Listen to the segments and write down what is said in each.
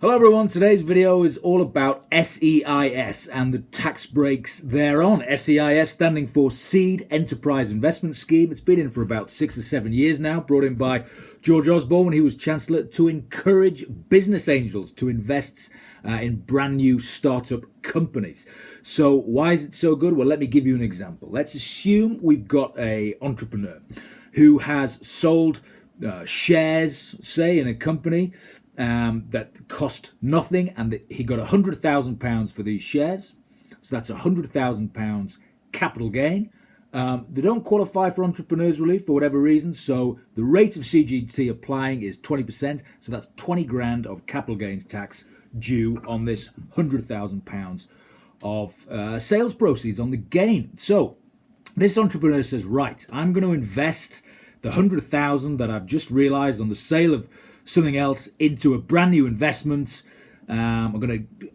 Hello everyone, today's video is all about SEIS and the tax breaks thereon. SEIS standing for Seed Enterprise Investment Scheme. It's been in for about 6 or 7 years now, brought in by George Osborne when he was Chancellor to encourage business angels to invest in brand new startup companies. So why is it so good? Well, let me give you an example. Let's assume we've got an entrepreneur who has sold shares, say, in a company that cost nothing, and he got £100,000 for these shares. So that's £100,000 capital gain. They don't qualify for entrepreneurs relief for whatever reason, so the rate of CGT applying is 20%. So that's 20 grand of capital gains tax due on this £100,000 of sales proceeds on the gain. So this entrepreneur says, right, I'm going to invest the 100,000 that I've just realized on the sale of something else into a brand new investment. I'm going to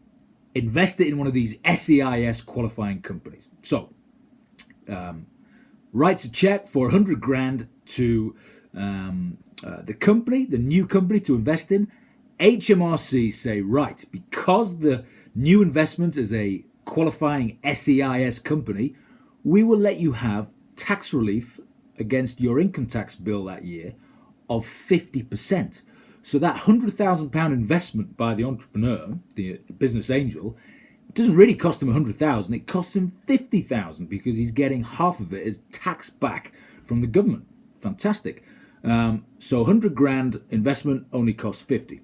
invest it in one of these SEIS qualifying companies. So writes a check for 100 grand to the company, the new company to invest in. HMRC say, right, because the new investment is a qualifying SEIS company, we will let you have tax relief against your income tax bill that year of 50%. So that £100,000 investment by the entrepreneur, the business angel, it doesn't really cost him 100,000. It costs him 50,000 because he's getting half of it as tax back from the government. Fantastic. So 100 grand investment only costs 50.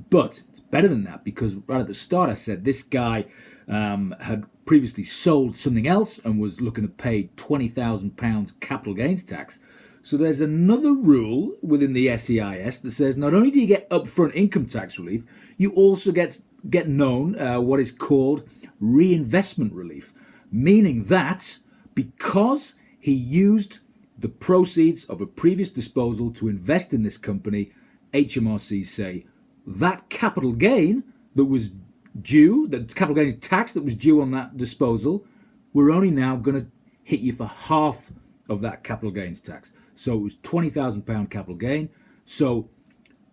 But it's better than that because right at the start I said this guy had previously sold something else and was looking to pay £20,000 capital gains tax. So there's another rule within the SEIS that says not only do you get upfront income tax relief, you also get known what is called reinvestment relief, meaning that because he used the proceeds of a previous disposal to invest in this company, HMRC say that capital gain that was due, the capital gains tax that was due on that disposal, we're only now going to hit you for half of that capital gains tax. So it was £20,000 capital gain. So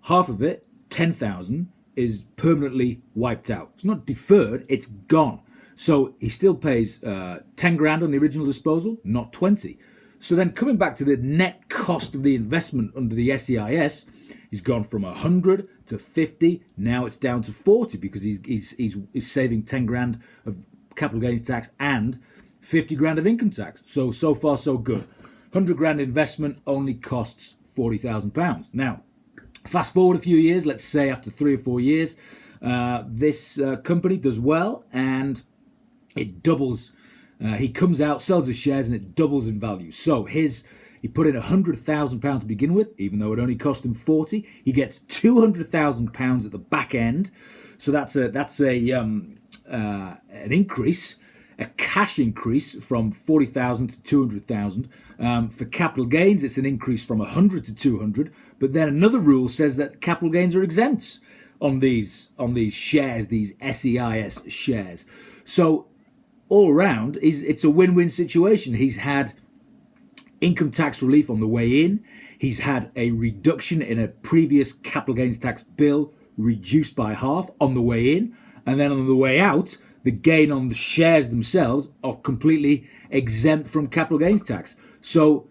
half of it, 10,000, is permanently wiped out. It's not deferred, it's gone. So he still pays 10 grand on the original disposal, not 20. So then coming back to the net cost of the investment under the SEIS, he's gone from 100 to 50. Now it's down to 40 because he's saving 10 grand of capital gains tax and 50 grand of income tax. So far so good. 100 grand investment only costs £40,000. Now, fast forward a few years, let's say after 3 or 4 years, this company does well and it doubles. He comes out, sells his shares, and it doubles in value. So he put in £100,000 to begin with, even though it only cost him 40. He gets £200,000 at the back end. So that's an increase, a cash increase from 40,000 to 200,000. For capital gains, it's an increase from 100 to 200. But then another rule says that capital gains are exempt on these shares, these SEIS shares. So all around, it's a win-win situation. He's had income tax relief on the way in. He's had a reduction in a previous capital gains tax bill reduced by half on the way in. And then on the way out, the gain on the shares themselves are completely exempt from capital gains tax. So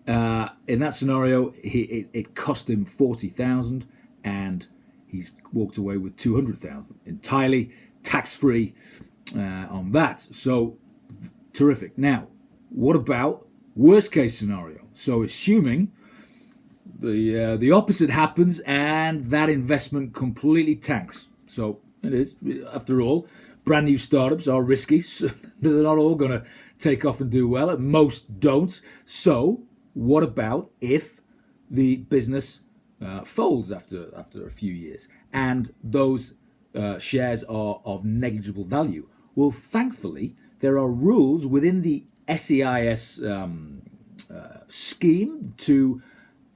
in that scenario, it cost him 40,000 and he's walked away with 200,000, entirely tax-free on that. So terrific. Now, what about worst case scenario? So assuming the opposite happens and that investment completely tanks. So it is, after all, brand new startups are risky. So they're not all going to take off and do well, and most don't. So what about if the business folds after a few years and those shares are of negligible value? Well, thankfully, there are rules within the SEIS scheme to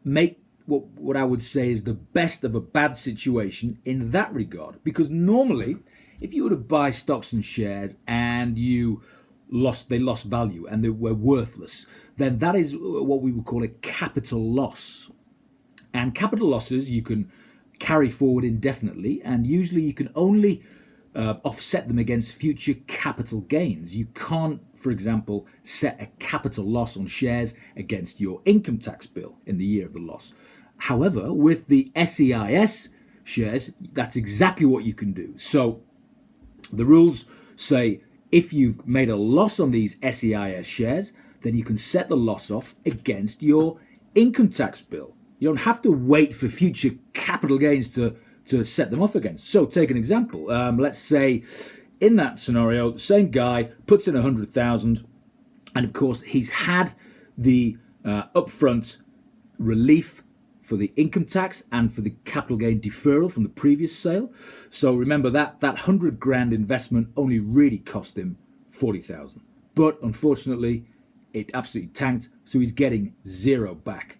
make what I would say is the best of a bad situation in that regard. Because normally, if you were to buy stocks and shares and they lost value and they were worthless, then that is what we would call a capital loss. And capital losses you can carry forward indefinitely, and usually you can only offset them against future capital gains. You can't, for example, set a capital loss on shares against your income tax bill in the year of the loss. However, with the SEIS shares, that's exactly what you can do. So the rules say if you've made a loss on these SEIS shares, then you can set the loss off against your income tax bill. You don't have to wait for future capital gains to set them off against. So take an example. Let's say in that scenario, the same guy puts in 100,000, and of course he's had the upfront relief for the income tax and for the capital gain deferral from the previous sale. So remember that 100 grand investment only really cost him 40,000. But unfortunately, it absolutely tanked, so he's getting zero back.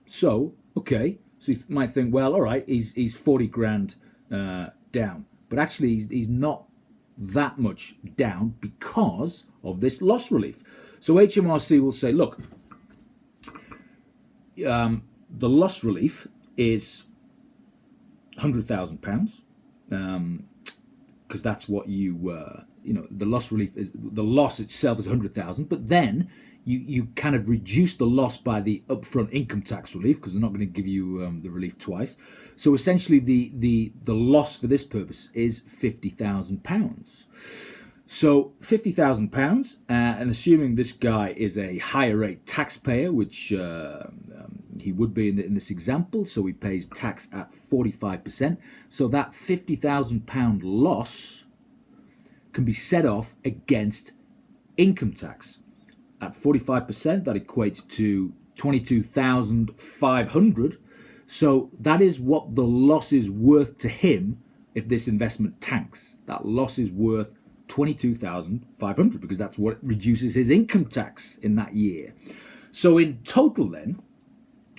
So, okay, so you might think, well, all right, he's 40 grand down. But actually, he's not that much down because of this loss relief. So HMRC will say, look, the loss relief is £100,000 because that's what the loss relief is. The loss itself is 100,000, but then you kind of reduce the loss by the upfront income tax relief because they're not going to give you the relief twice. So essentially, the loss for this purpose is £50,000. So £50,000, and assuming this guy is a higher rate taxpayer, which he would be in this example, so he pays tax at 45%. So that £50,000 loss can be set off against income tax. At 45%, that equates to 22,500. So that is what the loss is worth to him if this investment tanks. That loss is worth 22,500 because that's what reduces his income tax in that year. So in total then,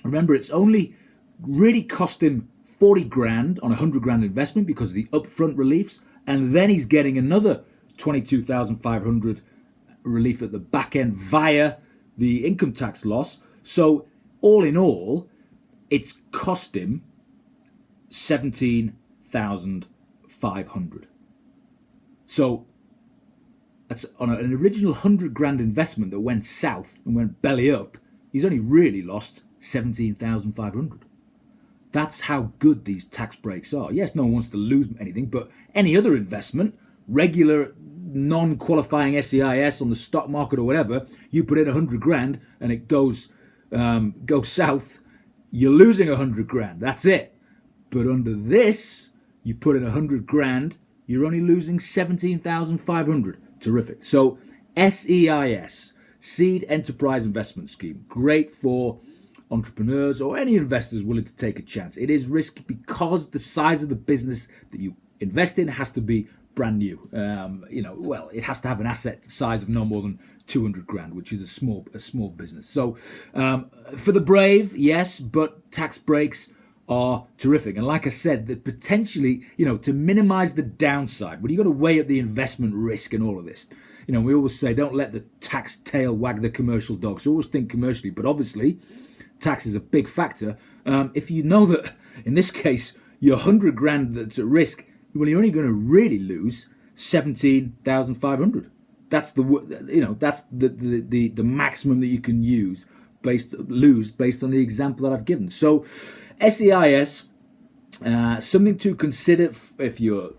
remember, it's only really cost him 40 grand on a 100 grand investment because of the upfront reliefs, and then he's getting another 22,500 relief at the back end via the income tax loss. So all in all, it's cost him 17,500. So that's on an original 100 grand investment that went south and went belly up. He's only really lost 17,500. That's how good these tax breaks are. Yes, no one wants to lose anything, but any other investment, regular non-qualifying SEIS on the stock market or whatever, you put in 100 grand and it goes south, you're losing 100 grand. That's it. But under this, you put in 100 grand, you're only losing 17,500. Terrific. So SEIS, Seed Enterprise Investment Scheme, great for entrepreneurs or any investors willing to take a chance. It is risky because the size of the business that you invest in has to be brand new. It has to have an asset size of no more than 200 grand, which is a small business. So for the brave, yes, but tax breaks are terrific. And like I said, that potentially, to minimize the downside, when you've got to weigh up the investment risk and all of this, we always say, don't let the tax tail wag the commercial dog. So always think commercially, but obviously tax is a big factor. If you know that in this case, your 100 grand that's at risk, well, you're only going to really lose 17,500. That's the maximum that you can lose based on the example that I've given. So SEIS, something to consider if you're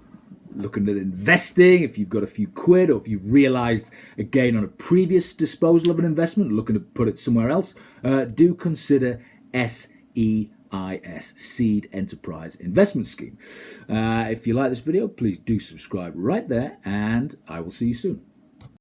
looking at investing, if you've got a few quid, or if you've realized a gain on a previous disposal of an investment, looking to put it somewhere else, do consider SEIS, Seed Enterprise Investment Scheme. If you like this video, please do subscribe right there, and I will see you soon.